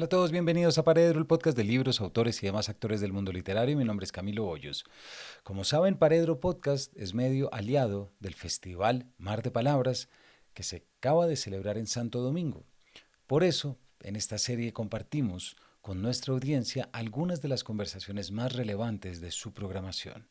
Hola a todos, bienvenidos a Paredro, el podcast de libros, autores y demás actores del mundo literario. Mi nombre es Camilo Hoyos. Como saben, Paredro Podcast es medio aliado del Festival Mar de Palabras que se acaba de celebrar en Santo Domingo. Por eso, en esta serie compartimos con nuestra audiencia algunas de las conversaciones más relevantes de su programación.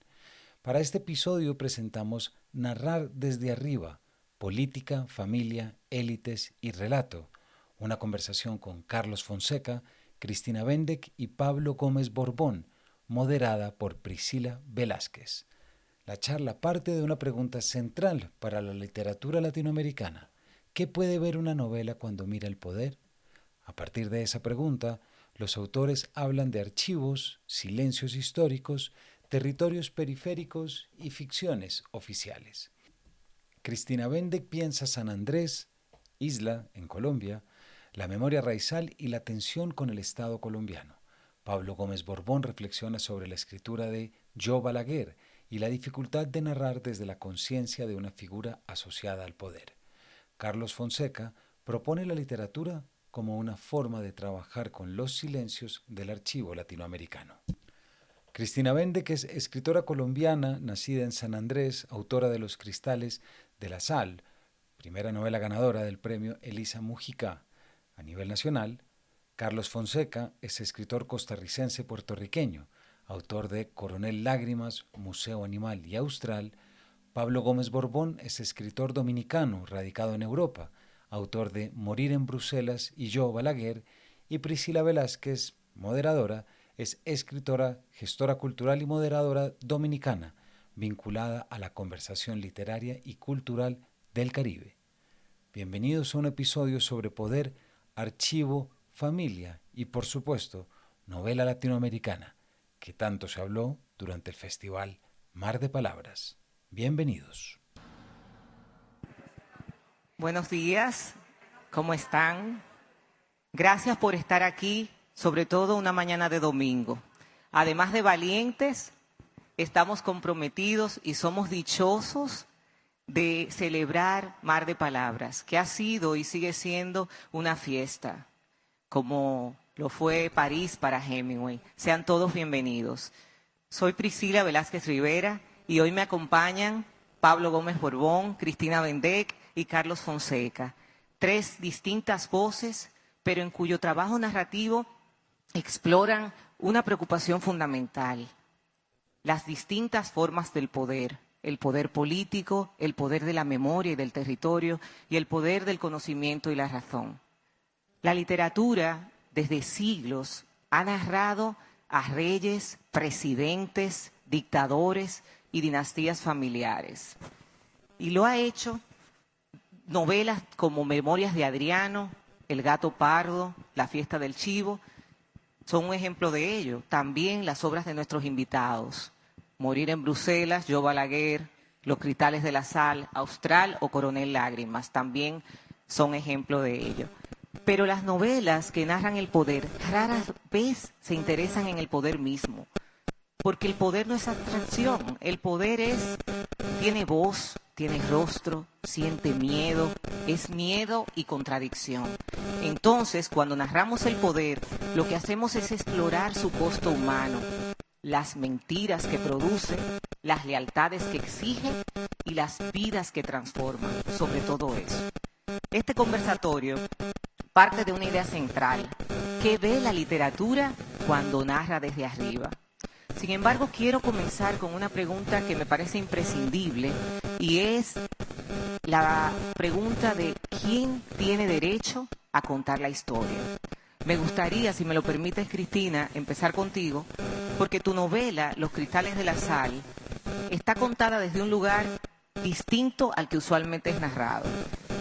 Para este episodio presentamos Narrar desde arriba, política, familia, élites y relato. Una conversación con Carlos Fonseca, Cristina Bendeck y Pablo Gómez Borbón, moderada por Priscila Velázquez. La charla parte de una pregunta central para la literatura latinoamericana. ¿Qué puede ver una novela cuando mira el poder? A partir de esa pregunta, los autores hablan de archivos, silencios históricos, territorios periféricos y ficciones oficiales. Cristina Bendeck piensa San Andrés, isla en Colombia, la memoria raizal y la tensión con el Estado colombiano. Pablo Gómez Borbón reflexiona sobre la escritura de Yo Balaguer y la dificultad de narrar desde la conciencia de una figura asociada al poder. Carlos Fonseca propone la literatura como una forma de trabajar con los silencios del archivo latinoamericano. Cristina Bendeck es escritora colombiana, nacida en San Andrés, autora de Los Cristales de la Sal, primera novela ganadora del premio Elisa Mujica. A nivel nacional, Carlos Fonseca es escritor costarricense-puertorriqueño, autor de Coronel Lágrimas, Museo Animal y Austral. Pablo Gómez Borbón es escritor dominicano, radicado en Europa, autor de Morir en Bruselas y Yo Balaguer. Y Priscila Velázquez, moderadora, es escritora, gestora cultural y moderadora dominicana, vinculada a la conversación literaria y cultural del Caribe. Bienvenidos a un episodio sobre poder, archivo, familia y, por supuesto, novela latinoamericana, que tanto se habló durante el festival Mar de Palabras. Bienvenidos. Buenos días, ¿cómo están? Gracias por estar aquí, sobre todo una mañana de domingo. Además de valientes, estamos comprometidos y somos dichosos de celebrar Mar de Palabras, que ha sido y sigue siendo una fiesta, como lo fue París para Hemingway. Sean todos bienvenidos. Soy Priscila Velázquez Rivera y hoy me acompañan Pablo Gómez Borbón, Cristina Bendeck y Carlos Fonseca. Tres distintas voces, pero en cuyo trabajo narrativo exploran una preocupación fundamental: las distintas formas del poder. El poder político, el poder de la memoria y del territorio y el poder del conocimiento y la razón. La literatura, desde siglos, ha narrado a reyes, presidentes, dictadores y dinastías familiares. Y lo ha hecho novelas como Memorias de Adriano, El gato pardo, La fiesta del chivo, son un ejemplo de ello. También las obras de nuestros invitados: Morir en Bruselas, Yo Balaguer, Los Cristales de la Sal, Austral o Coronel Lágrimas, también son ejemplo de ello. Pero las novelas que narran el poder rara vez se interesan en el poder mismo, porque el poder no es abstracción, el poder tiene voz, tiene rostro, siente miedo, es miedo y contradicción. Entonces, cuando narramos el poder, lo que hacemos es explorar su costo humano, las mentiras que produce, las lealtades que exige y las vidas que transforman, sobre todo eso. Este conversatorio parte de una idea central: ¿qué ve la literatura cuando narra desde arriba? Sin embargo, quiero comenzar con una pregunta que me parece imprescindible, y es la pregunta de ¿quién tiene derecho a contar la historia? Me gustaría, si me lo permites, Cristina, empezar contigo, porque tu novela, Los Cristales de la Sal, está contada desde un lugar distinto al que usualmente es narrado.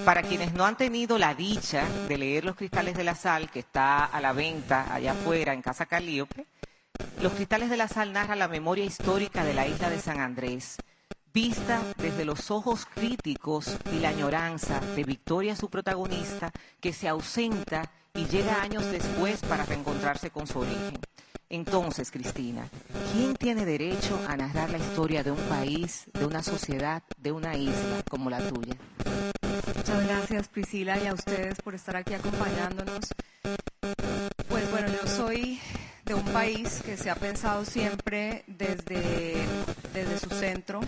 Para quienes no han tenido la dicha de leer Los Cristales de la Sal, que está a la venta allá afuera en Casa Calíope, Los Cristales de la Sal narra la memoria histórica de la isla de San Andrés, vista desde los ojos críticos y la añoranza de Victoria, su protagonista, que se ausenta y llega años después para reencontrarse con su origen. Entonces, Cristina, ¿quién tiene derecho a narrar la historia de un país, de una sociedad, de una isla como la tuya? Muchas gracias, Priscila, y a ustedes por estar aquí acompañándonos. Pues país que se ha pensado siempre desde su centro,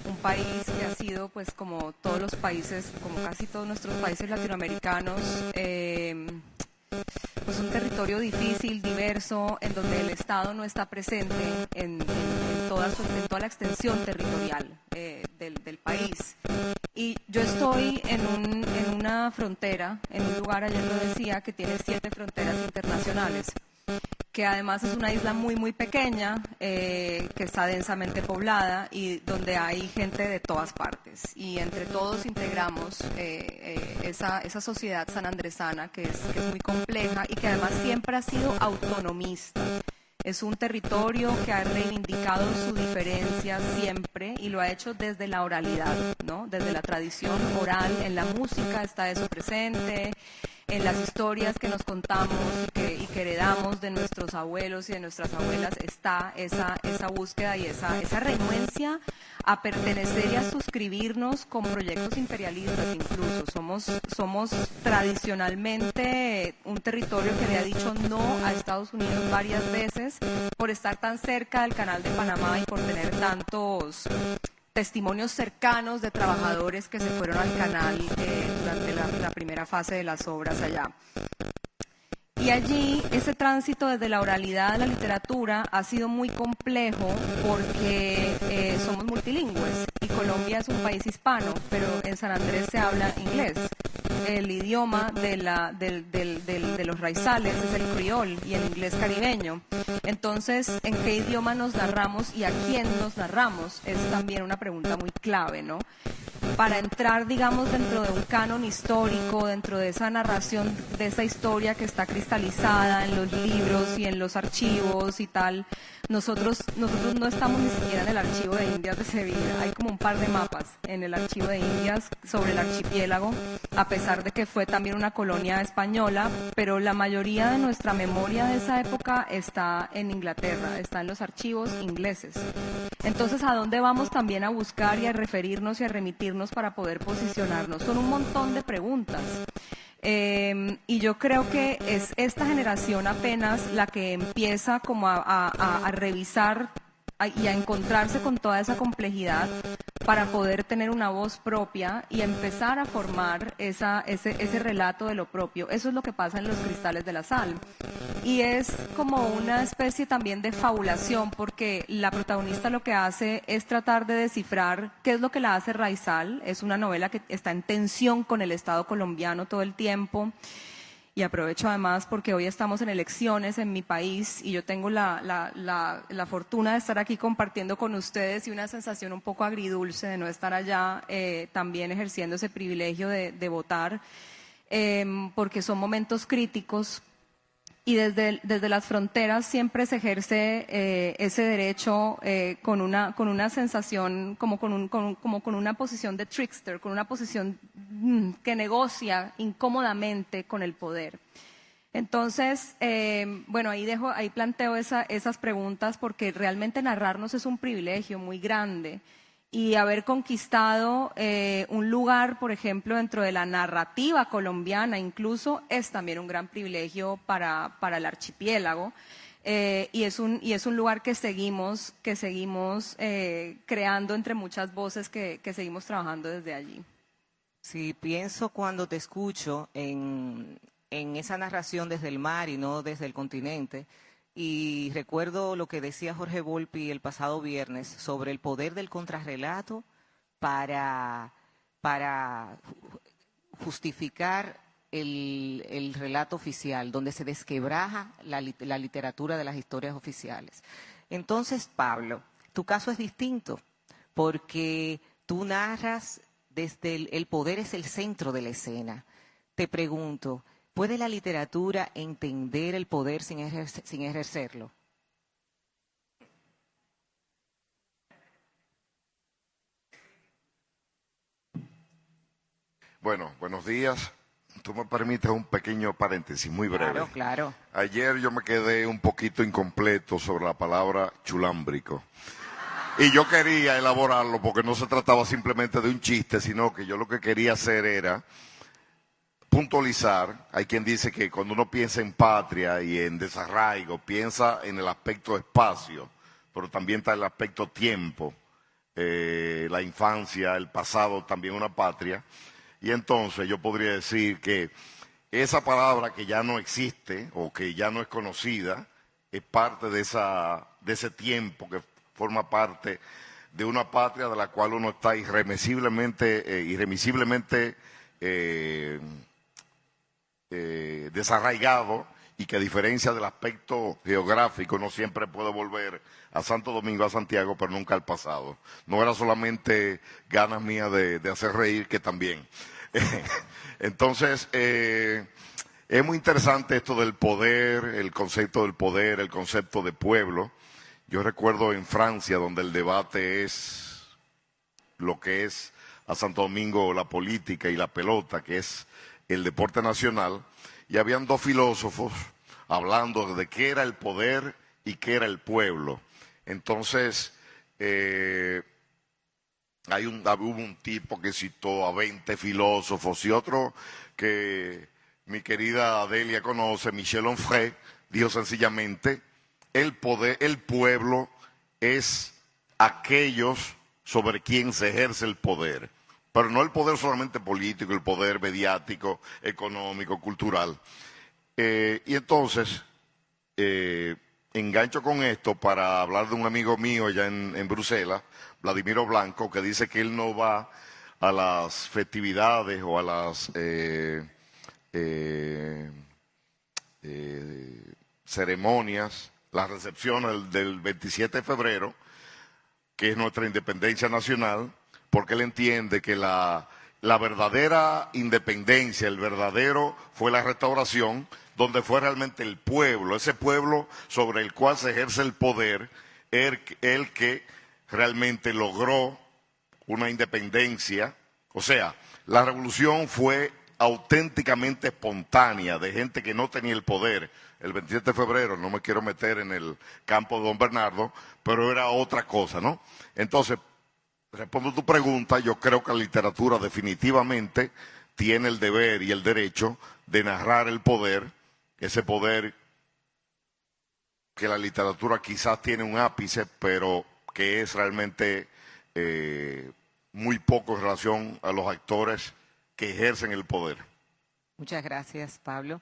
un país que ha sido, pues como todos los países, como casi todos nuestros países latinoamericanos, pues un territorio difícil, diverso, en donde el Estado no está presente en toda la extensión territorial del país. Y yo estoy en una frontera, en un lugar, ayer lo decía, que tiene 7 fronteras internacionales, que además es una isla muy, muy pequeña, que está densamente poblada y donde hay gente de todas partes. Y entre todos integramos esa sociedad sanandresana que es muy compleja y que además siempre ha sido autonomista. Es un territorio que ha reivindicado su diferencia siempre y lo ha hecho desde la oralidad, ¿no? Desde la tradición oral, en la música está eso presente, en las historias que nos contamos y que heredamos de nuestros abuelos y de nuestras abuelas está esa búsqueda y esa renuencia a pertenecer y a suscribirnos con proyectos imperialistas incluso. Somos tradicionalmente un territorio que le ha dicho no a Estados Unidos varias veces por estar tan cerca del Canal de Panamá y por tener tantos testimonios cercanos de trabajadores que se fueron al canal durante la primera fase de las obras allá. Y allí ese tránsito desde la oralidad a la literatura ha sido muy complejo porque somos multilingües y Colombia es un país hispano, pero en San Andrés se habla inglés. El idioma de los raizales es el criol y el inglés caribeño. Entonces, ¿en qué idioma nos narramos y a quién nos narramos? Es también una pregunta muy clave, ¿no? Para entrar, digamos, dentro de un canon histórico, dentro de esa narración, de esa historia que está cristalizada en los libros y en los archivos y tal, nosotros no estamos ni siquiera en el archivo de Indias de Sevilla. Hay como un par de mapas en el archivo de Indias sobre el archipiélago, a pesar de que fue también una colonia española, pero la mayoría de nuestra memoria de esa época está en Inglaterra, está en los archivos ingleses. Entonces, ¿a dónde vamos también a buscar y a referirnos y a remitirnos para poder posicionarnos? Son un montón de preguntas. Y yo creo que es esta generación apenas la que empieza como a revisar y a encontrarse con toda esa complejidad para poder tener una voz propia y empezar a formar ese relato de lo propio. Eso es lo que pasa en Los Cristales de la Sal. Y es como una especie también de fabulación, porque la protagonista lo que hace es tratar de descifrar qué es lo que la hace raizal. Es una novela que está en tensión con el Estado colombiano todo el tiempo. Y aprovecho además porque hoy estamos en elecciones en mi país y yo tengo la fortuna de estar aquí compartiendo con ustedes y una sensación un poco agridulce de no estar allá también ejerciendo ese privilegio de votar, porque son momentos críticos. Y desde las fronteras siempre se ejerce ese derecho con una sensación, como con una posición de trickster, con una posición que negocia incómodamente con el poder. Entonces, bueno, ahí planteo esas preguntas porque realmente narrarnos es un privilegio muy grande. Y haber conquistado un lugar, por ejemplo, dentro de la narrativa colombiana incluso, es también un gran privilegio para el archipiélago. Y es un lugar que seguimos creando entre muchas voces que seguimos trabajando desde allí. Sí, pienso cuando te escucho en esa narración desde el mar y no desde el continente. Y recuerdo lo que decía Jorge Volpi el pasado viernes sobre el poder del contrarrelato para justificar el relato oficial, donde se desquebraja la literatura de las historias oficiales. Entonces, Pablo, tu caso es distinto, porque tú narras desde el poder es el centro de la escena. Te pregunto, ¿puede la literatura entender el poder sin ejercerlo? Bueno, buenos días. Tú me permites un pequeño paréntesis muy breve. Claro, claro. Ayer yo me quedé un poquito incompleto sobre la palabra chulámbrico. Y yo quería elaborarlo porque no se trataba simplemente de un chiste, sino que yo lo que quería hacer era puntualizar, hay quien dice que cuando uno piensa en patria y en desarraigo, piensa en el aspecto espacio, pero también está el aspecto tiempo, la infancia, el pasado, también una patria. Y entonces yo podría decir que esa palabra que ya no existe o que ya no es conocida, es parte de ese tiempo que forma parte de una patria de la cual uno está irremisiblemente desarraigado, y que a diferencia del aspecto geográfico no siempre puede volver a Santo Domingo, a Santiago, pero nunca al pasado. No era solamente ganas mías de hacer reír, que también. Entonces, es muy interesante esto del poder, el concepto del poder, el concepto de pueblo. Yo recuerdo en Francia, donde el debate es lo que es a Santo Domingo la política y la pelota, que es el deporte nacional, y habían dos filósofos hablando de qué era el poder y qué era el pueblo. Entonces, hubo un tipo que citó a 20 filósofos, y otro que mi querida Adelia conoce, Michel Onfray, dijo sencillamente: el pueblo es aquellos sobre quien se ejerce el poder, pero no el poder solamente político, el poder mediático, económico, cultural. Y entonces, engancho con esto para hablar de un amigo mío allá en Bruselas, Vladimiro Blanco, que dice que él no va a las festividades o a las ceremonias, las recepciones del 27 de febrero, que es nuestra independencia nacional, porque él entiende que la verdadera independencia, el verdadero fue la restauración, donde fue realmente el pueblo, ese pueblo sobre el cual se ejerce el poder, el que realmente logró una independencia. O sea, la revolución fue auténticamente espontánea, de gente que no tenía el poder. El 27 de febrero, no me quiero meter en el campo de don Bernardo, pero era otra cosa, ¿no? Entonces, respondo a tu pregunta, yo creo que la literatura definitivamente tiene el deber y el derecho de narrar el poder, ese poder que la literatura quizás tiene un ápice, pero que es realmente muy poco en relación a los actores que ejercen el poder. Muchas gracias, Pablo.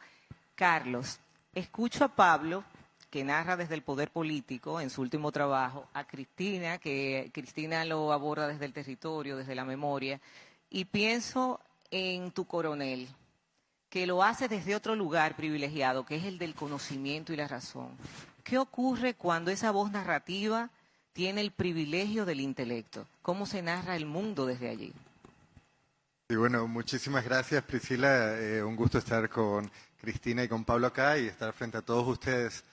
Carlos, escucho a Pablo, que narra desde el poder político en su último trabajo, a Cristina, que Cristina lo aborda desde el territorio, desde la memoria, y pienso en tu coronel, que lo hace desde otro lugar privilegiado, que es el del conocimiento y la razón. ¿Qué ocurre cuando esa voz narrativa tiene el privilegio del intelecto? ¿Cómo se narra el mundo desde allí? Y bueno, muchísimas gracias, Priscila. Un gusto estar con Cristina y con Pablo acá y estar frente a todos ustedes.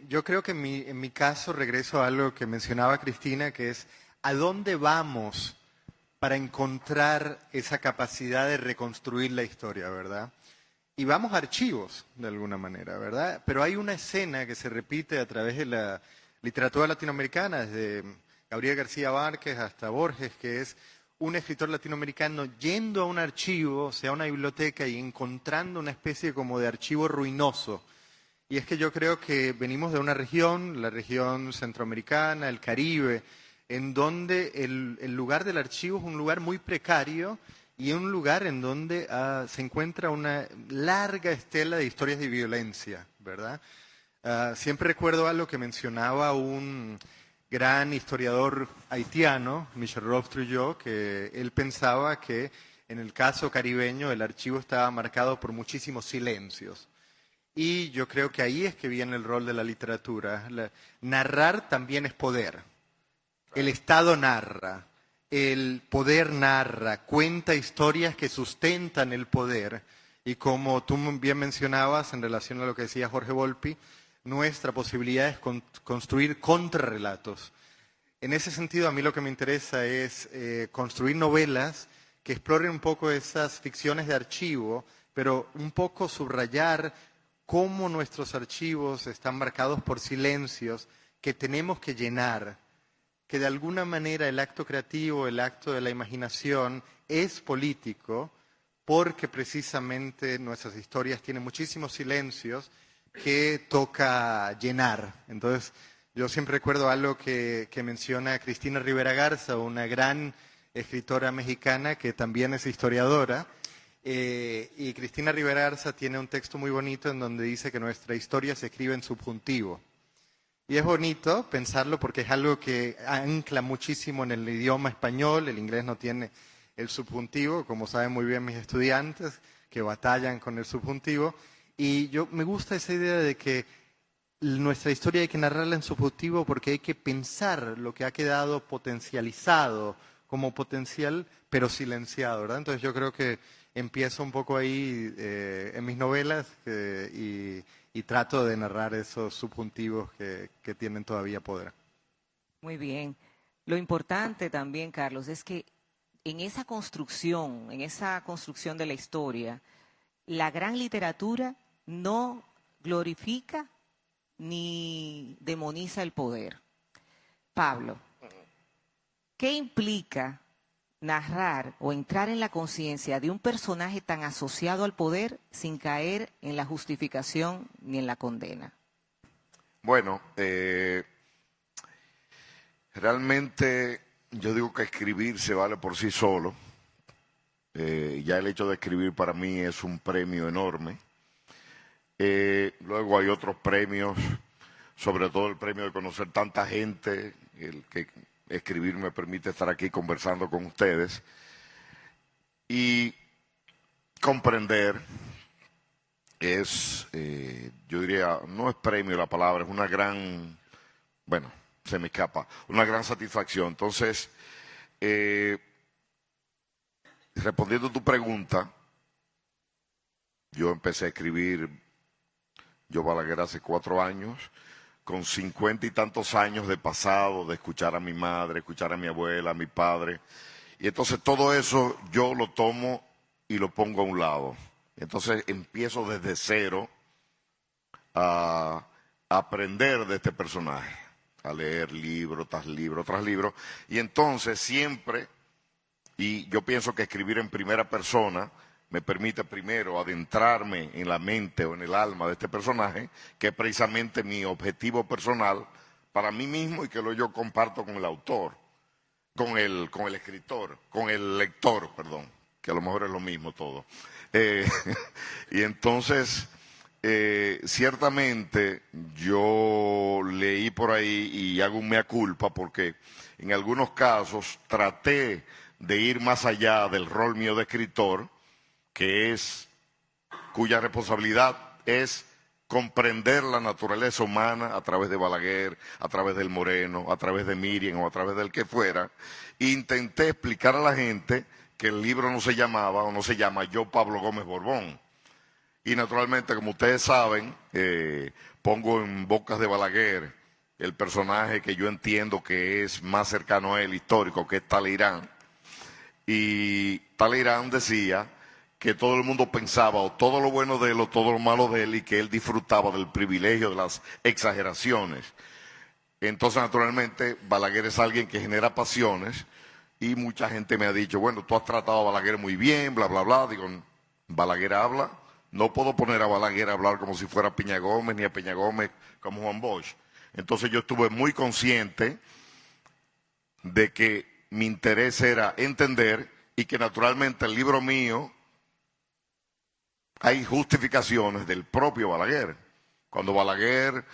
Yo creo que en mi caso regreso a algo que mencionaba Cristina, que es ¿a dónde vamos para encontrar esa capacidad de reconstruir la historia, verdad? Y vamos a archivos, de alguna manera, ¿verdad? Pero hay una escena que se repite a través de la literatura latinoamericana, desde Gabriel García Márquez hasta Borges, que es un escritor latinoamericano yendo a un archivo, o sea, a una biblioteca, y encontrando una especie como de archivo ruinoso. Y es que yo creo que venimos de una región, la región centroamericana, el Caribe, en donde el lugar del archivo es un lugar muy precario y un lugar en donde se encuentra una larga estela de historias de violencia, ¿verdad? Siempre recuerdo algo que mencionaba un gran historiador haitiano, Michel Robbe-Trujillo, que él pensaba que en el caso caribeño el archivo estaba marcado por muchísimos silencios. Y yo creo que ahí es que viene el rol de la literatura. Narrar también es poder. El Estado narra, el poder narra, cuenta historias que sustentan el poder. Y como tú bien mencionabas en relación a lo que decía Jorge Volpi, nuestra posibilidad es construir contrarrelatos. En ese sentido, a mí lo que me interesa es construir novelas que exploren un poco esas ficciones de archivo, pero un poco subrayar cómo nuestros archivos están marcados por silencios que tenemos que llenar, que de alguna manera el acto creativo, el acto de la imaginación es político, porque precisamente nuestras historias tienen muchísimos silencios que toca llenar. Entonces, yo siempre recuerdo algo que menciona Cristina Rivera Garza, una gran escritora mexicana que también es historiadora. Y Cristina Rivera Garza tiene un texto muy bonito en donde dice que nuestra historia se escribe en subjuntivo. Y es bonito pensarlo porque es algo que ancla muchísimo en el idioma español. El inglés no tiene el subjuntivo, como saben muy bien mis estudiantes, que batallan con el subjuntivo. Y me gusta esa idea de que nuestra historia hay que narrarla en subjuntivo porque hay que pensar lo que ha quedado potencializado como potencial, pero silenciado, ¿verdad? Entonces yo creo que empiezo un poco ahí en mis novelas y trato de narrar esos subjuntivos que tienen todavía poder. Muy bien. Lo importante también, Carlos, es que en esa construcción de la historia, la gran literatura no glorifica ni demoniza el poder. Pablo, ¿qué implica narrar o entrar en la conciencia de un personaje tan asociado al poder sin caer en la justificación ni en la condena? Bueno, realmente yo digo que escribir se vale por sí solo. Ya el hecho de escribir para mí es un premio enorme. Luego hay otros premios, sobre todo el premio de conocer tanta gente, el que escribir me permite estar aquí conversando con ustedes y comprender es, yo diría, no es premio la palabra, es una gran, bueno, se me escapa, una gran satisfacción. Entonces, respondiendo a tu pregunta, yo empecé a escribir Yo Balaguer hace 4 años, con 50 y tantos años de pasado, de escuchar a mi madre, escuchar a mi abuela, a mi padre. Y entonces todo eso yo lo tomo y lo pongo a un lado. Entonces empiezo desde cero a aprender de este personaje, a leer libro tras libro tras libro. Y entonces siempre, y yo pienso que escribir en primera persona me permite primero adentrarme en la mente o en el alma de este personaje, que es precisamente mi objetivo personal para mí mismo y que yo comparto con el autor, con el escritor, con el lector, perdón, que a lo mejor es lo mismo todo. Y entonces, ciertamente yo leí por ahí y hago un mea culpa porque en algunos casos traté de ir más allá del rol mío de escritor, cuya responsabilidad es comprender la naturaleza humana a través de Balaguer, a través del Moreno, a través de Miriam o a través del que fuera. Intenté explicar a la gente que el libro no se llamaba o no se llama Yo Pablo Gómez Borbón. Y naturalmente, como ustedes saben, pongo en bocas de Balaguer el personaje que yo entiendo que es más cercano a él, histórico, que es Talleyrand. Y Talleyrand decía que todo el mundo pensaba o todo lo bueno de él o todo lo malo de él y que él disfrutaba del privilegio de las exageraciones. Entonces, naturalmente, Balaguer es alguien que genera pasiones y mucha gente me ha dicho, bueno, tú has tratado a Balaguer muy bien, bla, bla, bla. Digo, Balaguer habla, no puedo poner a Balaguer a hablar como si fuera Peña Gómez ni a Peña Gómez como Juan Bosch. Entonces yo estuve muy consciente de que mi interés era entender y que naturalmente el libro mío hay justificaciones del propio Balaguer. Cuando Balaguer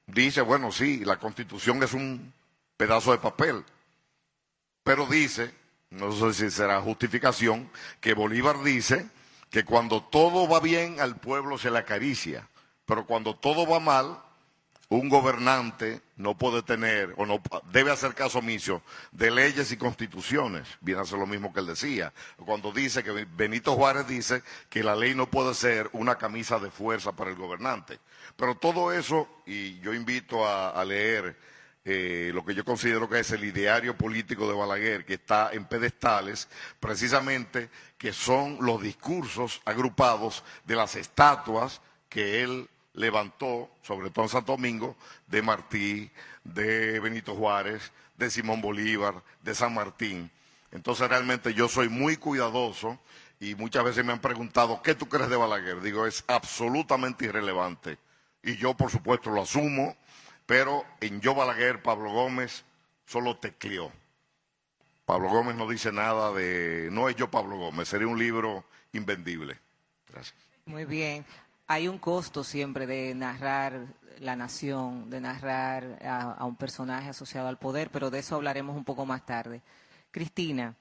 dice, bueno, sí, la Constitución es un pedazo de papel, pero dice, no sé si será justificación, que Bolívar dice que cuando todo va bien al pueblo se le acaricia, pero cuando todo va mal, un gobernante no puede tener o no debe hacer caso omiso de leyes y constituciones. Viene a ser lo mismo que él decía. Cuando dice que Benito Juárez dice que la ley no puede ser una camisa de fuerza para el gobernante. Pero todo eso, y yo invito a leer lo que yo considero que es el ideario político de Balaguer, que está en pedestales, precisamente que son los discursos agrupados de las estatuas que él levantó, sobre todo en Santo Domingo, de Martí, de Benito Juárez, de Simón Bolívar, de San Martín. Entonces realmente yo soy muy cuidadoso y muchas veces me han preguntado, ¿qué tú crees de Balaguer? Digo, es absolutamente irrelevante. Y yo, por supuesto, lo asumo, pero en Yo Balaguer, Pablo Gómez solo tecleó. Pablo Gómez no dice nada de... No es Yo Pablo Gómez, sería un libro invendible. Gracias. Muy bien. Hay un costo siempre de narrar la nación, de narrar a un personaje asociado al poder, pero de eso hablaremos un poco más tarde. Cristina,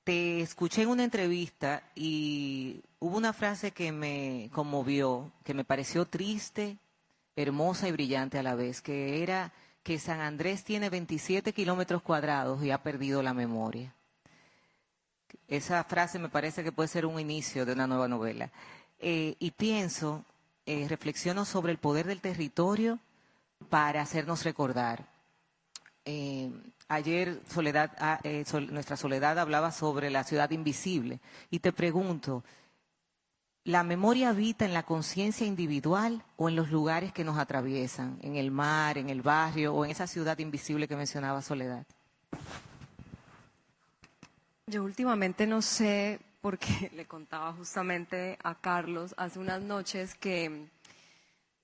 te escuché en una entrevista y hubo una frase que me conmovió, que me pareció triste, hermosa y brillante a la vez, que era que San Andrés tiene 27 kilómetros cuadrados y ha perdido la memoria. Esa frase me parece que puede ser un inicio de una nueva novela. Y pienso, reflexiono sobre el poder del territorio para hacernos recordar. Ayer nuestra Soledad hablaba sobre la ciudad invisible y te pregunto, ¿la memoria habita en la conciencia individual o en los lugares que nos atraviesan, en el mar, en el barrio o en esa ciudad invisible que mencionaba Soledad? Yo últimamente no sé, porque le contaba justamente a Carlos hace unas noches que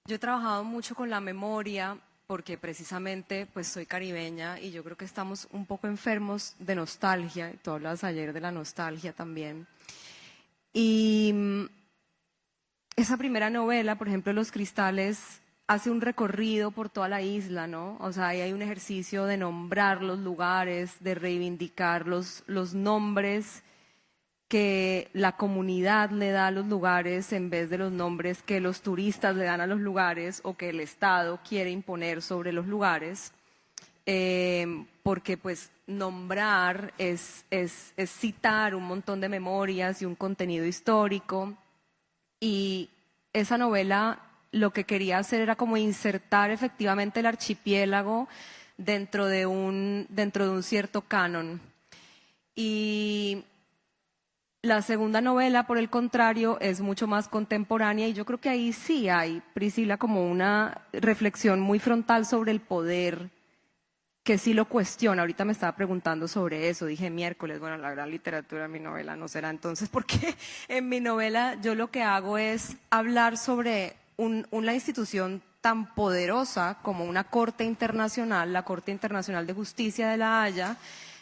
yo he trabajado mucho con la memoria porque precisamente pues soy caribeña y yo creo que estamos un poco enfermos de nostalgia. Tú hablas ayer de la nostalgia también. Y esa primera novela, por ejemplo, Los Cristales, hace un recorrido por toda la isla, ¿no? O sea, ahí hay un ejercicio de nombrar los lugares, de reivindicar los nombres que la comunidad le da a los lugares en vez de los nombres que los turistas le dan a los lugares o que el Estado quiere imponer sobre los lugares, porque pues nombrar es citar un montón de memorias y un contenido histórico, y esa novela lo que quería hacer era como insertar efectivamente el archipiélago dentro de un cierto canon. Y la segunda novela, por el contrario, es mucho más contemporánea y yo creo que ahí sí hay, Priscila, como una reflexión muy frontal sobre el poder, que sí lo cuestiona. Ahorita me estaba preguntando sobre eso, dije miércoles, bueno, la gran literatura en mi novela no será entonces, porque en mi novela yo lo que hago es hablar sobre una institución tan poderosa como una Corte Internacional, la Corte Internacional de Justicia de La Haya,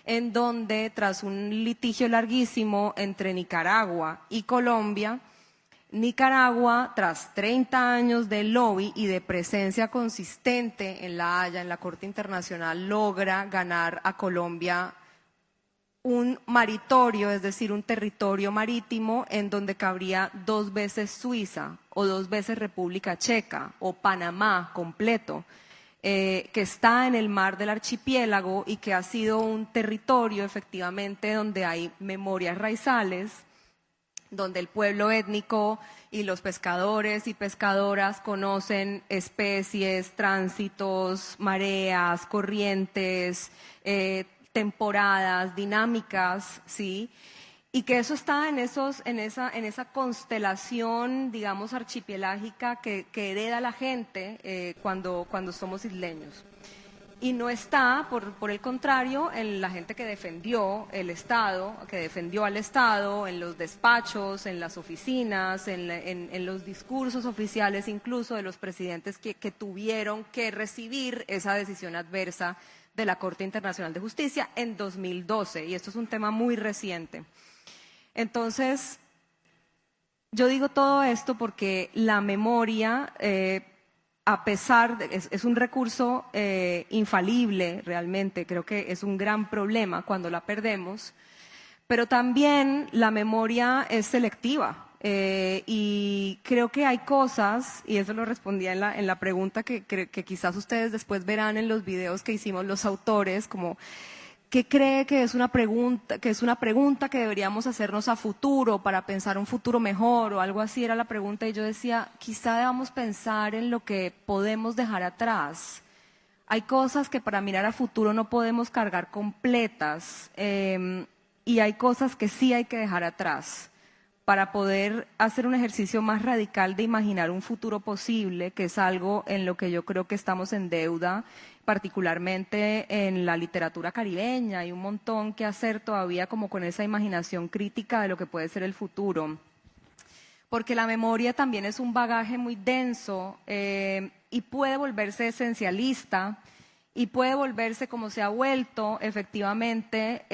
en donde tras un litigio larguísimo entre Nicaragua y Colombia, Nicaragua, tras 30 años de lobby y de presencia consistente en La Haya, en la Corte Internacional, logra ganar a Colombia un maritorio, es decir, un territorio marítimo en donde cabría 2 veces Suiza o 2 veces República Checa o Panamá completo. Que está en el mar del archipiélago y que ha sido un territorio efectivamente donde hay memorias raizales, donde el pueblo étnico y los pescadores y pescadoras conocen especies, tránsitos, mareas, corrientes, temporadas, dinámicas, ¿sí? Y que eso está en esa constelación, digamos, archipelágica que hereda la gente cuando somos isleños. Y no está, por el contrario, en la gente que defendió el Estado, que defendió al Estado, en los despachos, en las oficinas, en los discursos oficiales, incluso de los presidentes que tuvieron que recibir esa decisión adversa de la Corte Internacional de Justicia en 2012. Y esto es un tema muy reciente. Entonces, yo digo todo esto porque la memoria, a pesar de, es un recurso infalible realmente, creo que es un gran problema cuando la perdemos, pero también la memoria es selectiva. Y creo que hay cosas, y eso lo respondía en la pregunta que quizás ustedes después verán en los videos que hicimos los autores, como ¿qué cree que es una pregunta que deberíamos hacernos a futuro para pensar un futuro mejor o algo así? Era la pregunta y yo decía, quizá debamos pensar en lo que podemos dejar atrás. Hay cosas que para mirar a futuro no podemos cargar completas y hay cosas que sí hay que dejar atrás para poder hacer un ejercicio más radical de imaginar un futuro posible, que es algo en lo que yo creo que estamos en deuda, particularmente en la literatura caribeña. Hay un montón que hacer todavía como con esa imaginación crítica de lo que puede ser el futuro. Porque la memoria también es un bagaje muy denso y puede volverse esencialista, y puede volverse, como se ha vuelto efectivamente,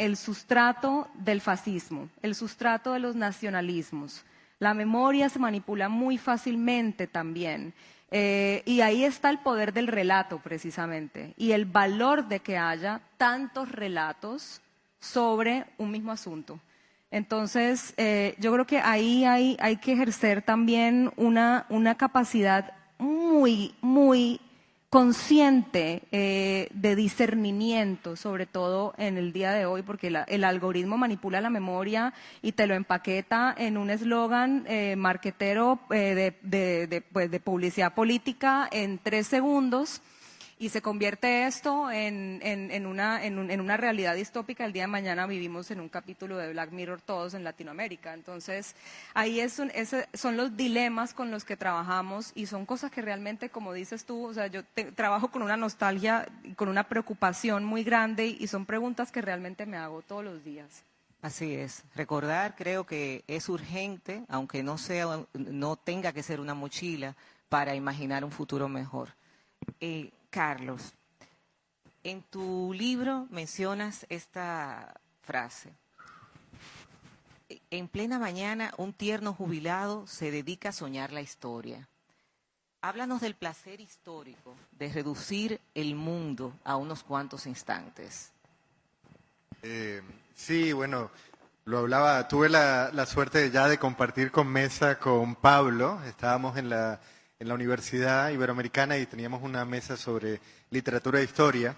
el sustrato del fascismo, el sustrato de los nacionalismos. La memoria se manipula muy fácilmente también. Y ahí está el poder del relato, precisamente, y el valor de que haya tantos relatos sobre un mismo asunto. Entonces, yo creo que ahí hay que ejercer también una capacidad muy, muy consciente de discernimiento, sobre todo en el día de hoy, porque el algoritmo manipula la memoria y te lo empaqueta en un eslogan marquetero de publicidad política en 3 segundos. Y se convierte esto en una realidad distópica. El día de mañana vivimos en un capítulo de Black Mirror todos en Latinoamérica. Entonces, ahí son los dilemas con los que trabajamos, y son cosas que realmente, como dices tú, o sea, yo trabajo con una nostalgia y con una preocupación muy grande, y son preguntas que realmente me hago todos los días. Así es. Recordar, creo que es urgente, aunque no tenga que ser una mochila, para imaginar un futuro mejor. Carlos, en tu libro mencionas esta frase: en plena mañana un tierno jubilado se dedica a soñar la historia. Háblanos del placer histórico de reducir el mundo a unos cuantos instantes. Sí, bueno, lo hablaba, tuve la suerte ya de compartir con mesa con Pablo. Estábamos en la Universidad Iberoamericana y teníamos una mesa sobre literatura e historia,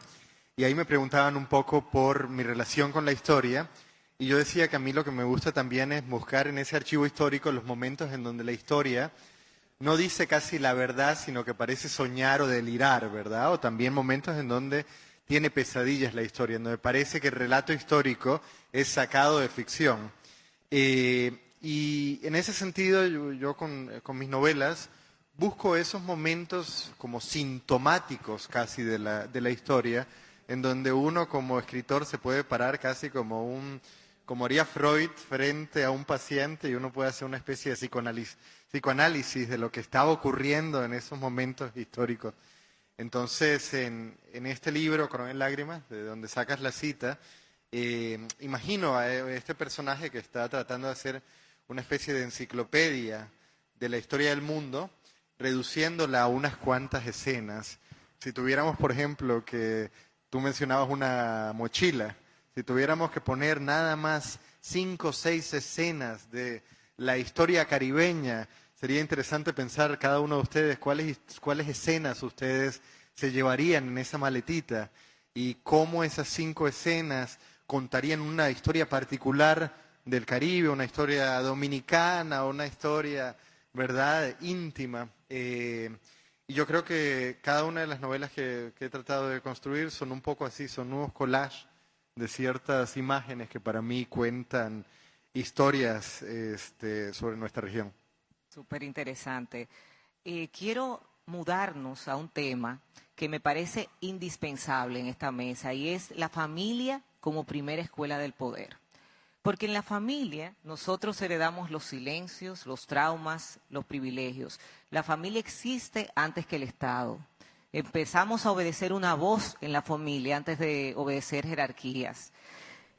y ahí me preguntaban un poco por mi relación con la historia, y yo decía que a mí lo que me gusta también es buscar en ese archivo histórico los momentos en donde la historia no dice casi la verdad, sino que parece soñar o delirar, ¿verdad? O también momentos en donde tiene pesadillas la historia, en donde parece que el relato histórico es sacado de ficción. Y en ese sentido, yo con mis novelas busco esos momentos como sintomáticos casi de la historia, en donde uno como escritor se puede parar casi como haría Freud frente a un paciente, y uno puede hacer una especie de psicoanálisis de lo que estaba ocurriendo en esos momentos históricos. Entonces, en este libro, Coronel Lágrimas, de donde sacas la cita, imagino a este personaje que está tratando de hacer una especie de enciclopedia de la historia del mundo, reduciéndola a unas cuantas escenas. Si tuviéramos, por ejemplo, que tú mencionabas una mochila, si tuviéramos que poner nada más 5 o 6 escenas de la historia caribeña, sería interesante pensar cada uno de ustedes cuáles escenas ustedes se llevarían en esa maletita, y cómo esas 5 escenas contarían una historia particular del Caribe, una historia dominicana, una historia, ¿verdad?, íntima. Y yo creo que cada una de las novelas que he tratado de construir son un poco así, son nuevos collages de ciertas imágenes que para mí cuentan historias sobre nuestra región. Súper interesante. Quiero mudarnos a un tema que me parece indispensable en esta mesa, y es la familia como primera escuela del poder. Porque en la familia nosotros heredamos los silencios, los traumas, los privilegios. La familia existe antes que el Estado. Empezamos a obedecer una voz en la familia antes de obedecer jerarquías.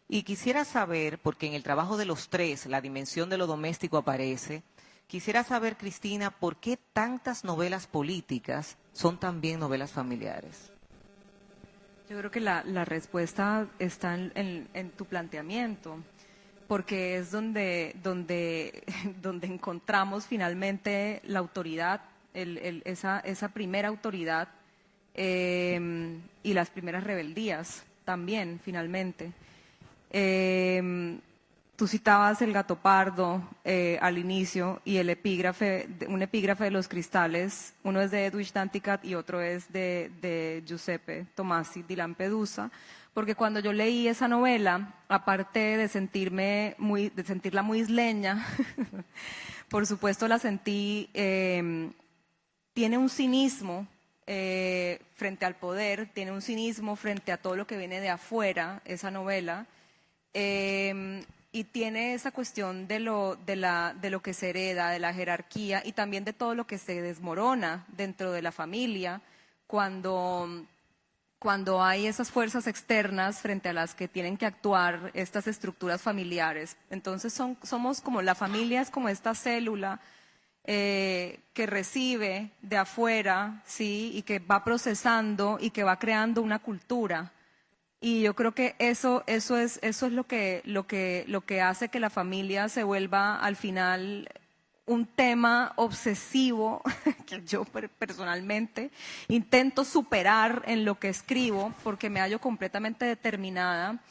Y quisiera saber, porque en el trabajo de los 3 la dimensión de lo doméstico aparece, quisiera saber, Cristina, ¿por qué tantas novelas políticas son también novelas familiares? Yo creo que la respuesta está en tu planteamiento, porque es donde encontramos finalmente la autoridad, esa primera autoridad, y las primeras rebeldías también, finalmente. Tú citabas el gato pardo al inicio y un epígrafe de los cristales, uno es de Edwidge Danticat y otro es de Giuseppe Tomasi di Lampedusa, porque cuando yo leí esa novela, aparte de sentirla muy isleña, por supuesto la sentí, tiene un cinismo frente al poder, tiene un cinismo frente a todo lo que viene de afuera, esa novela, y tiene esa cuestión de lo que se hereda, de la jerarquía y también de todo lo que se desmorona dentro de la familia cuando hay esas fuerzas externas frente a las que tienen que actuar estas estructuras familiares. Entonces somos como la familia, es como esta célula que recibe de afuera, ¿sí? Y que va procesando y que va creando una cultura. Y yo creo que eso es lo que hace que la familia se vuelva al final un tema obsesivo que yo personalmente intento superar en lo que escribo porque me hallo completamente determinada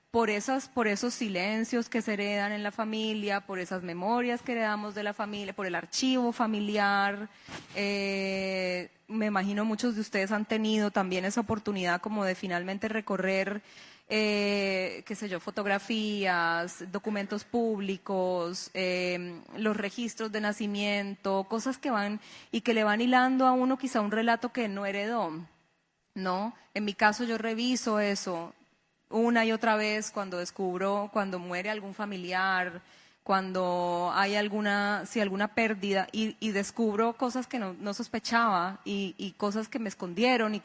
por esos silencios que se heredan en la familia, por esas memorias que heredamos de la familia, por el archivo familiar. Me imagino muchos de ustedes han tenido también esa oportunidad como de finalmente recorrer, qué sé yo, fotografías, documentos públicos, los registros de nacimiento, cosas que van y que le van hilando a uno quizá un relato que no heredó, ¿no? En mi caso yo reviso eso una y otra vez cuando muere algún familiar, cuando hay alguna pérdida y descubro cosas que no sospechaba y cosas que me escondieron y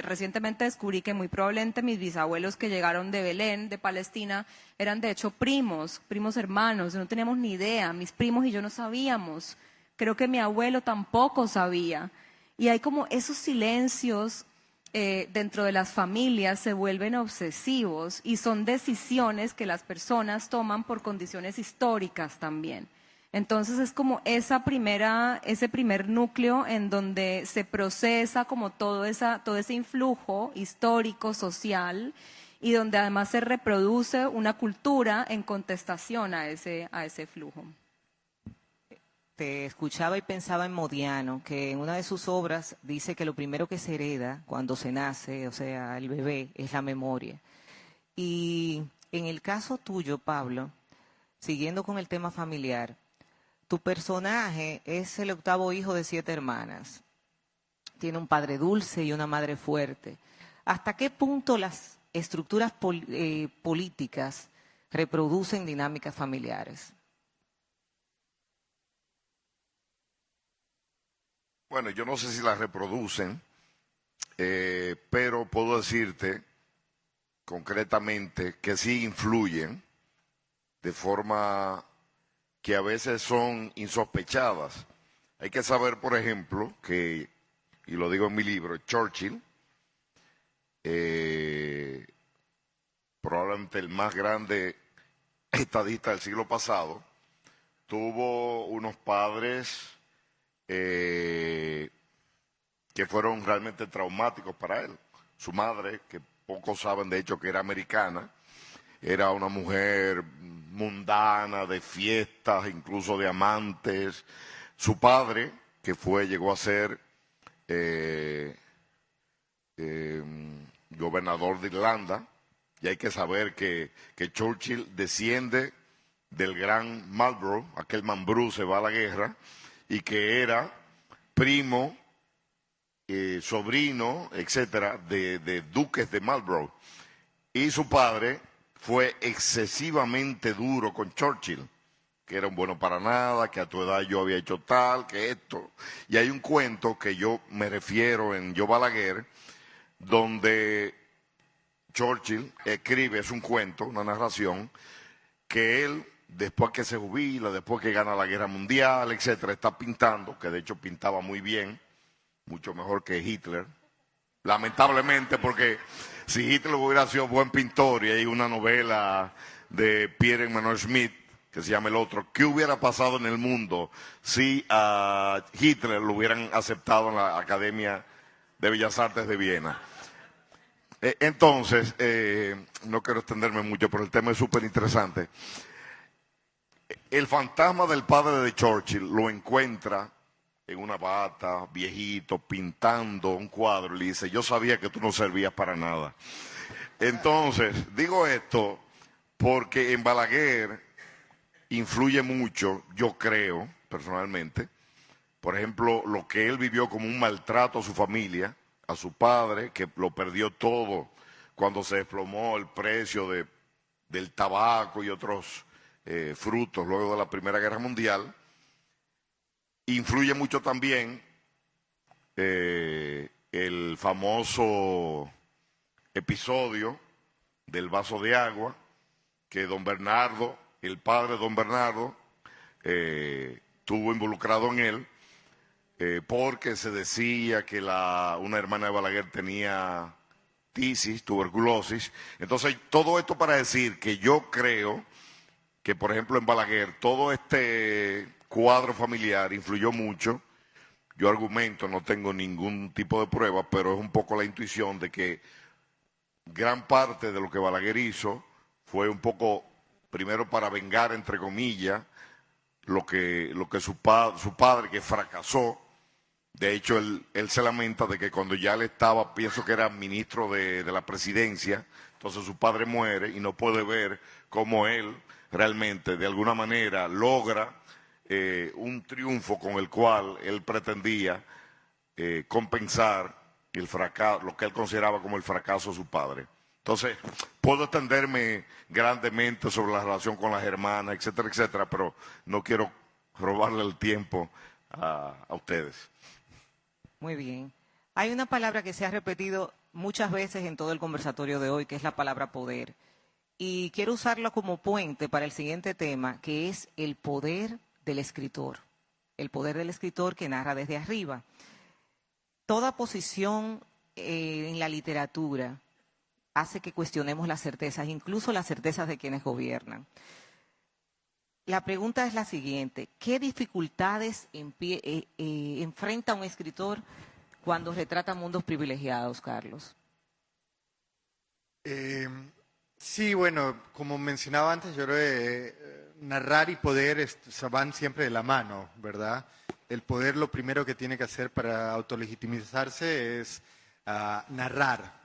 recientemente descubrí que muy probablemente mis bisabuelos que llegaron de Belén, de Palestina, eran de hecho primos hermanos, no teníamos ni idea, mis primos y yo no sabíamos, creo que mi abuelo tampoco sabía y hay como esos silencios dentro de las familias se vuelven obsesivos y son decisiones que las personas toman por condiciones históricas también. Entonces es como ese primer núcleo en donde se procesa como todo ese influjo histórico, social, y donde además se reproduce una cultura en contestación a ese flujo. Te escuchaba y pensaba en Modiano, que en una de sus obras dice que lo primero que se hereda cuando se nace, o sea, el bebé, es la memoria. Y en el caso tuyo, Pablo, siguiendo con el tema familiar, tu personaje es el octavo hijo de 7 hermanas. Tiene un padre dulce y una madre fuerte. ¿Hasta qué punto las estructuras políticas reproducen dinámicas familiares? Bueno, yo no sé si las reproducen, pero puedo decirte concretamente que sí influyen de forma que a veces son insospechadas. Hay que saber, por ejemplo, y lo digo en mi libro, Churchill, probablemente el más grande estadista del siglo pasado, tuvo unos padres que fueron realmente traumáticos para él. Su madre, que pocos saben de hecho que era americana, era una mujer mundana, de fiestas, incluso de amantes. Su padre, que llegó a ser gobernador de Irlanda, y hay que saber que Churchill desciende del gran Marlborough, aquel Mambrú se va a la guerra, y que era primo, sobrino, etcétera, de duques de Marlborough. Y su padre fue excesivamente duro con Churchill, que era un bueno para nada, que a tu edad yo había hecho tal, que esto. Y hay un cuento que yo me refiero en Yo Balaguer, donde Churchill escribe, es un cuento, una narración, que él, después que se jubila, después que gana la guerra mundial, etcétera, está pintando, que de hecho pintaba muy bien, mucho mejor que Hitler, lamentablemente, porque si Hitler hubiera sido buen pintor, y hay una novela de Pierre Emmanuel Schmitt, que se llama El Otro, ¿qué hubiera pasado en el mundo si a Hitler lo hubieran aceptado en la Academia de Bellas Artes de Viena? Entonces, no quiero extenderme mucho, pero el tema es súper interesante. el fantasma del padre de Churchill lo encuentra en una bata, viejito, pintando un cuadro, y le dice, yo sabía que tú no servías para nada. Entonces, digo esto porque en Balaguer influye mucho, yo creo, personalmente, por ejemplo, lo que él vivió como un maltrato a su familia, a su padre, que lo perdió todo cuando se desplomó el precio del tabaco y otros frutos luego de la Primera Guerra Mundial. Influye mucho también el famoso episodio del vaso de agua, que don Bernardo, el padre de don Bernardo, estuvo involucrado en él, porque se decía que una hermana de Balaguer tenía tisis, tuberculosis. Entonces, todo esto para decir que yo creo que, por ejemplo, en Balaguer, todo este cuadro familiar influyó mucho. Yo argumento, no tengo ningún tipo de prueba, pero es un poco la intuición de que gran parte de lo que Balaguer hizo fue un poco, primero para vengar, entre comillas, lo que su padre, que fracasó. De hecho, él se lamenta de que cuando ya él estaba, pienso que era ministro de la presidencia, entonces su padre muere y no puede ver cómo él realmente, de alguna manera, logra un triunfo con el cual él pretendía compensar el fracaso, lo que él consideraba como el fracaso de su padre. Entonces, puedo extenderme grandemente sobre la relación con las hermanas, etcétera, etcétera, pero no quiero robarle el tiempo a ustedes. Muy bien. Hay una palabra que se ha repetido muchas veces en todo el conversatorio de hoy, que es la palabra poder. Y quiero usarla como puente para el siguiente tema, que es el poder del escritor. El poder del escritor que narra desde arriba. Toda posición en la literatura hace que cuestionemos las certezas, incluso las certezas de quienes gobiernan. La pregunta es la siguiente: ¿qué dificultades enfrenta un escritor cuando retrata mundos privilegiados, Carlos? Sí, bueno, como mencionaba antes, yo creo que narrar y poder van siempre de la mano, ¿verdad? El poder, lo primero que tiene que hacer para autolegitimizarse es narrar.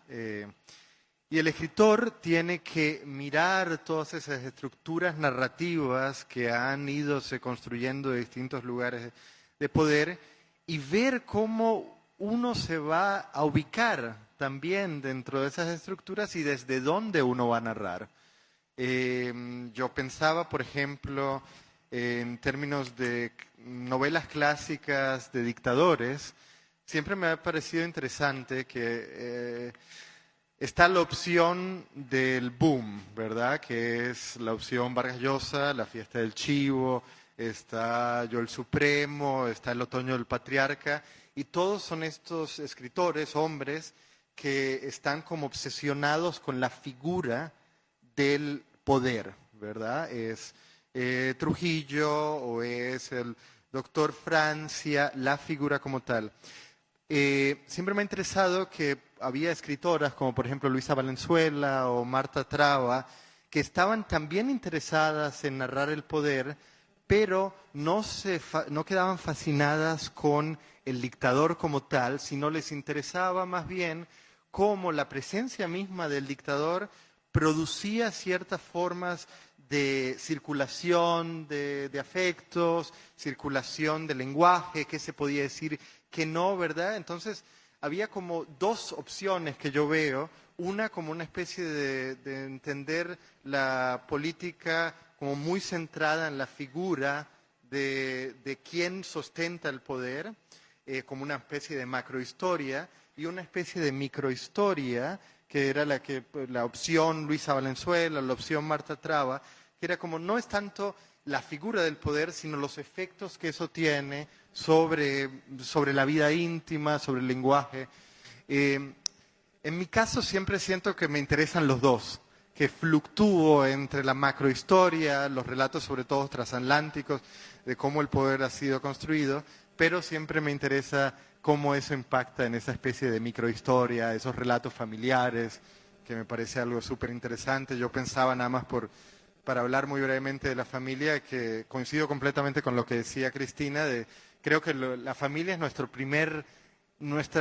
Y el escritor tiene que mirar todas esas estructuras narrativas que han ido se construyendo de distintos lugares de poder y ver cómo uno se va a ubicar también dentro de esas estructuras y desde dónde uno va a narrar. Yo pensaba, por ejemplo, en términos de novelas clásicas de dictadores, siempre me ha parecido interesante que está la opción del boom, ¿verdad? Que es la opción Vargas Llosa, La fiesta del chivo, está Yo el Supremo, está El otoño del patriarca, y todos son estos escritores, hombres, que están como obsesionados con la figura del poder, ¿verdad? Es Trujillo o es el doctor Francia, la figura como tal. Siempre me ha interesado que había escritoras como por ejemplo Luisa Valenzuela o Marta Traba que estaban también interesadas en narrar el poder, pero no quedaban fascinadas con el dictador como tal, sino les interesaba más bien cómo la presencia misma del dictador producía ciertas formas de circulación de afectos, circulación de lenguaje, qué se podía decir, qué no, ¿verdad? Entonces había como dos opciones que yo veo, una como una especie de entender la política como muy centrada en la figura de quién sostenta el poder, como una especie de macrohistoria, y una especie de microhistoria, que era la opción Luisa Valenzuela, la opción Marta Traba, que era como no es tanto la figura del poder, sino los efectos que eso tiene sobre la vida íntima, sobre el lenguaje. En mi caso siempre siento que me interesan los dos, que fluctúo entre la macrohistoria, los relatos sobre todo transatlánticos, de cómo el poder ha sido construido, pero siempre me interesa cómo eso impacta en esa especie de microhistoria, esos relatos familiares, que me parece algo súper interesante. Yo pensaba nada más por para hablar muy brevemente de la familia, que coincido completamente con lo que decía Cristina. Creo que la familia es nuestra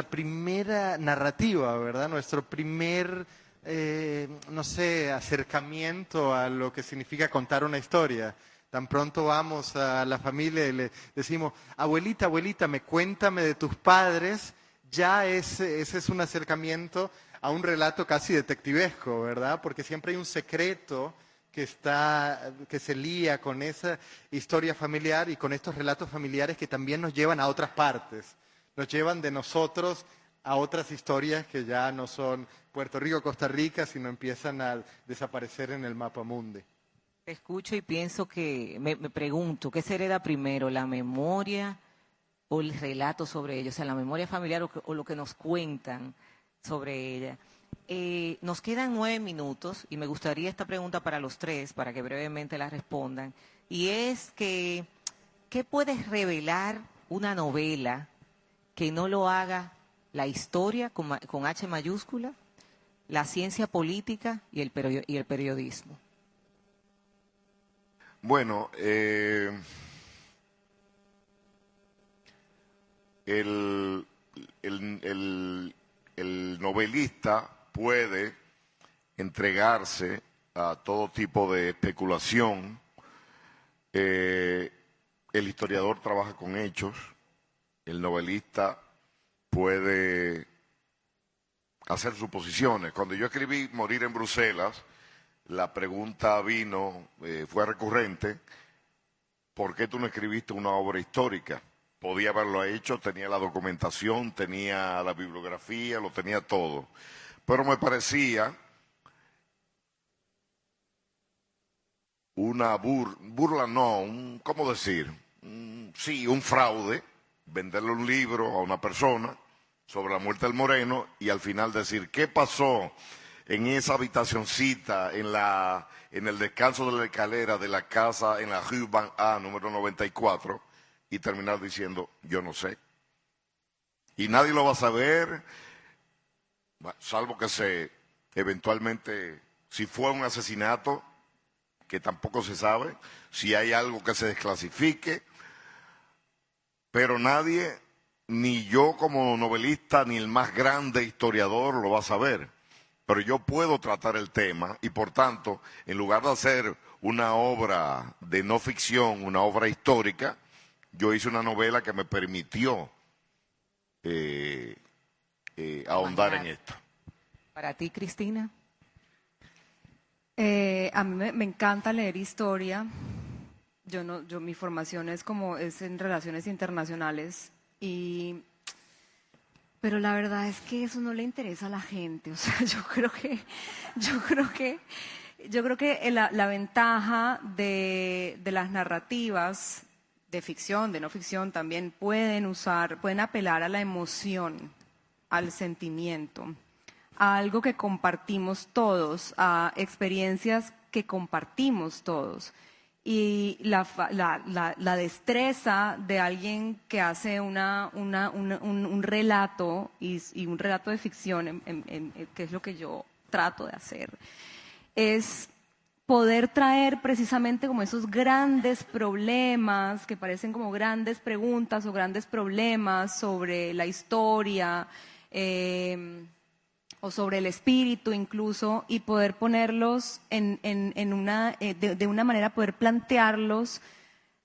primera narrativa, ¿verdad? Nuestro primer, no sé, acercamiento a lo que significa contar una historia. Tan pronto vamos a la familia y le decimos, abuelita, abuelita, cuéntame de tus padres, ya ese es un acercamiento a un relato casi detectivesco, ¿verdad? Porque siempre hay un secreto que se lía con esa historia familiar y con estos relatos familiares que también nos llevan a otras partes, nos llevan de nosotros a otras historias que ya no son Puerto Rico, Costa Rica, sino empiezan a desaparecer en el mapa mundi. Te escucho y pienso que, me pregunto, ¿qué se hereda primero, la memoria o el relato sobre ello? O sea, la memoria familiar o lo que nos cuentan sobre ella. Nos quedan 9 minutos y me gustaría esta pregunta para los tres, para que brevemente la respondan. Y es que, ¿qué puedes revelar una novela que no lo haga la historia con H mayúscula, la ciencia política y el periodismo? Bueno, el novelista puede entregarse a todo tipo de especulación. El historiador trabaja con hechos. El novelista puede hacer suposiciones. Cuando yo escribí Morir en Bruselas, la pregunta fue recurrente: ¿por qué tú no escribiste una obra histórica? Podía haberlo hecho, tenía la documentación, tenía la bibliografía, lo tenía todo. Pero me parecía una burla, no, ¿cómo decir? Sí, un fraude, venderle un libro a una persona sobre la muerte del Moreno y al final decir, ¿qué pasó en esa habitacioncita, en el descanso de la escalera de la casa en la Rue Van A, número 94, y terminar diciendo, yo no sé? Y nadie lo va a saber, salvo que eventualmente, si fue un asesinato, que tampoco se sabe, si hay algo que se desclasifique, pero nadie, ni yo como novelista, ni el más grande historiador lo va a saber. Pero yo puedo tratar el tema y, por tanto, en lugar de hacer una obra de no ficción, una obra histórica, yo hice una novela que me permitió ahondar en esto. ¿Para ti, Cristina? A mí me encanta leer historia. Mi formación es en relaciones internacionales pero la verdad es que eso no le interesa a la gente. O sea, yo creo que la ventaja de las narrativas de ficción, de no ficción, también pueden apelar a la emoción, al sentimiento, a algo que compartimos todos, a experiencias que compartimos todos. Y la destreza de alguien que hace un relato y un relato de ficción, que es lo que yo trato de hacer, es poder traer precisamente como esos grandes problemas que parecen como grandes preguntas o grandes problemas sobre la historia, o sobre el espíritu incluso, y poder ponerlos de una manera, poder plantearlos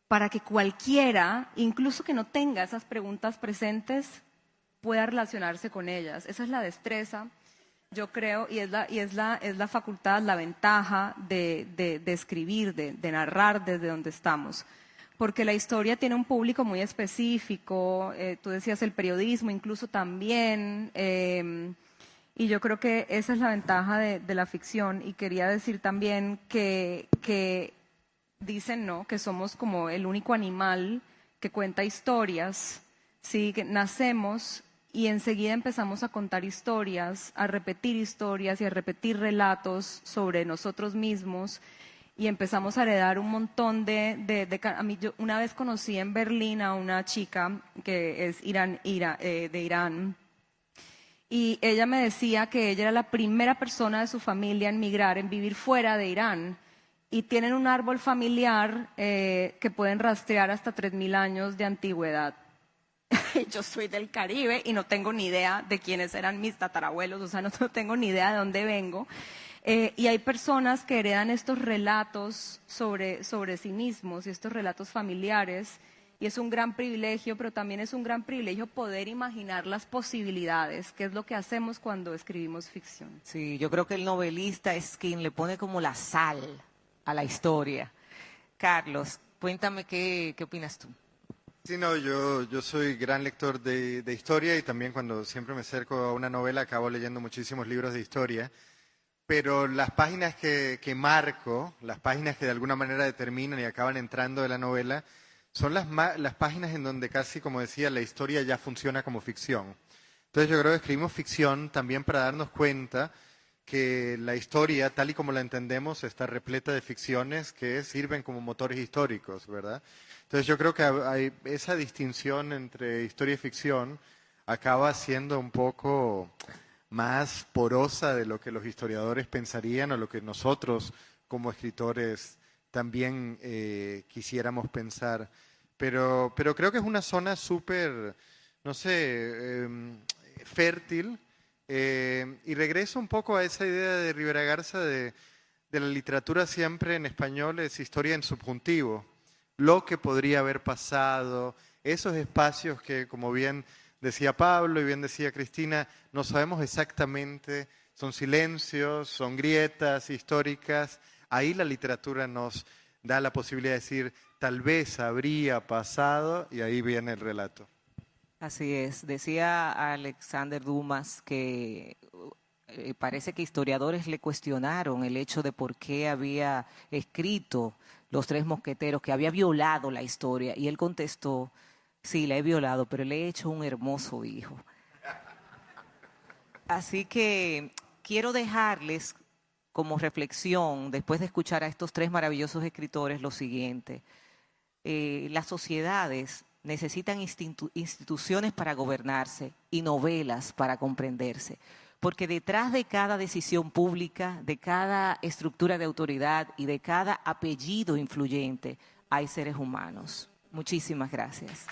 para que cualquiera, incluso que no tenga esas preguntas presentes, pueda relacionarse con ellas. Esa es la destreza, yo creo, y es la facultad, la ventaja de escribir, de narrar desde donde estamos. Porque la historia tiene un público muy específico, tú decías el periodismo incluso también, y yo creo que esa es la ventaja de la ficción. Y quería decir también que dicen, ¿no?, que somos como el único animal que cuenta historias, ¿sí? Que nacemos y enseguida empezamos a contar historias, a repetir historias y a repetir relatos sobre nosotros mismos, y empezamos a heredar un montón yo una vez conocí en Berlín a una chica que es de Irán, y ella me decía que ella era la primera persona de su familia en migrar, en vivir fuera de Irán, y tienen un árbol familiar que pueden rastrear hasta 3.000 años de antigüedad. Yo soy del Caribe y no tengo ni idea de quiénes eran mis tatarabuelos, o sea, no tengo ni idea de dónde vengo. Y hay personas que heredan estos relatos sobre sí mismos y estos relatos familiares, y es un gran privilegio, pero también es un gran privilegio poder imaginar las posibilidades, que es lo que hacemos cuando escribimos ficción. Sí, yo creo que el novelista es quien le pone como la sal a la historia. Carlos, cuéntame qué opinas tú. Sí, no, yo soy gran lector de historia y también cuando siempre me acerco a una novela acabo leyendo muchísimos libros de historia, pero las páginas que marco, las páginas que de alguna manera determinan y acaban entrando de la novela, son las páginas en donde casi, como decía, la historia ya funciona como ficción. Entonces yo creo que escribimos ficción también para darnos cuenta que la historia, tal y como la entendemos, está repleta de ficciones que sirven como motores históricos, ¿verdad? Entonces yo creo que hay esa distinción entre historia y ficción acaba siendo un poco más porosa de lo que los historiadores pensarían o lo que nosotros como escritores también quisiéramos pensar. Pero creo que es una zona súper, no sé, fértil. Y regreso un poco a esa idea de Rivera Garza de la literatura siempre en español es historia en subjuntivo. Lo que podría haber pasado, esos espacios que, como bien decía Pablo y bien decía Cristina, no sabemos exactamente, son silencios, son grietas históricas. Ahí la literatura nos da la posibilidad de decir, tal vez habría pasado, y ahí viene el relato. Así es, decía Alexander Dumas que parece que historiadores le cuestionaron el hecho de por qué había escrito Los Tres Mosqueteros, que había violado la historia, y él contestó, sí, la he violado, pero le he hecho un hermoso hijo. Así que quiero dejarles como reflexión, después de escuchar a estos tres maravillosos escritores, lo siguiente. Las sociedades necesitan instituciones para gobernarse y novelas para comprenderse. Porque detrás de cada decisión pública, de cada estructura de autoridad y de cada apellido influyente, hay seres humanos. Muchísimas gracias.